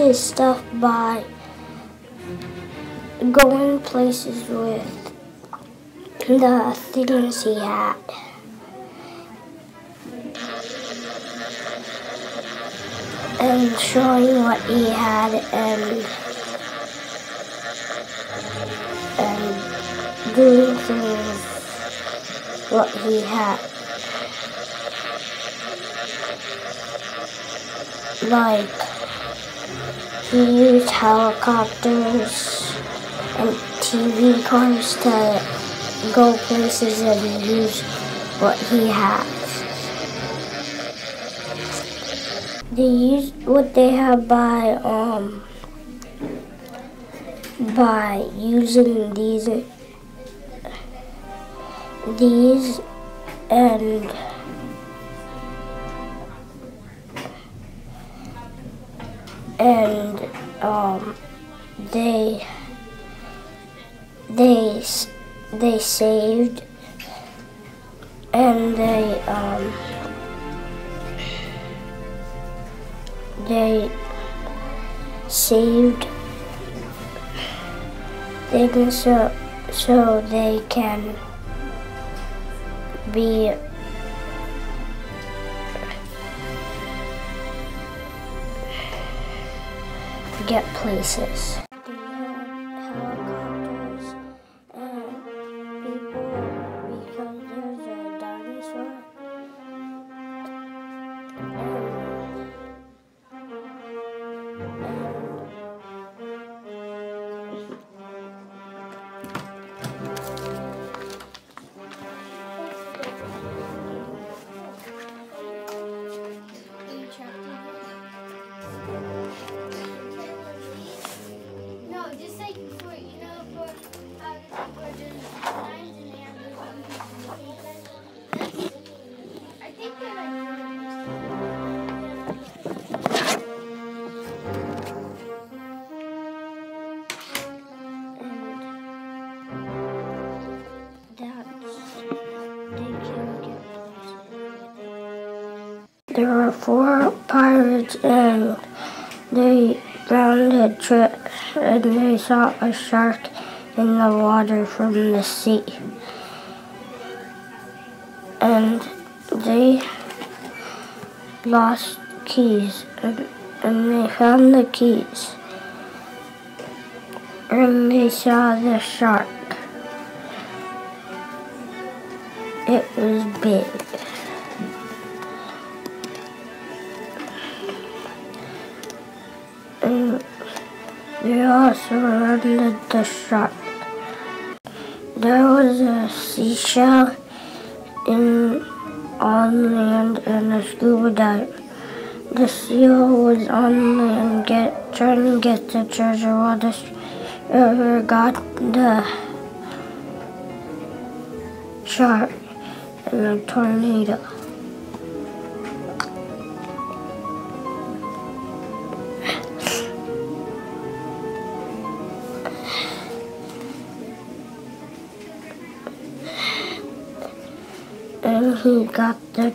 his stuff by going places with the things he had. And showing what he had and doing things what he had. Like, he used helicopters and TV cars to go places and use what he has. They use what they have by using these and they saved and they saved things so they can get places. They had helicopters and people, because there's a dinosaur. Just like for, for for doing signs and I think they're There were 4 pirates and they found a trip and they saw a shark in the water from the sea. And they lost keys and they found the keys. And they saw the shark. It was big. And they also surrounded the shark. There was a seashell on land and a scuba diver. The seal was on land trying to get the treasure while the river got the shark in a tornado. And he got the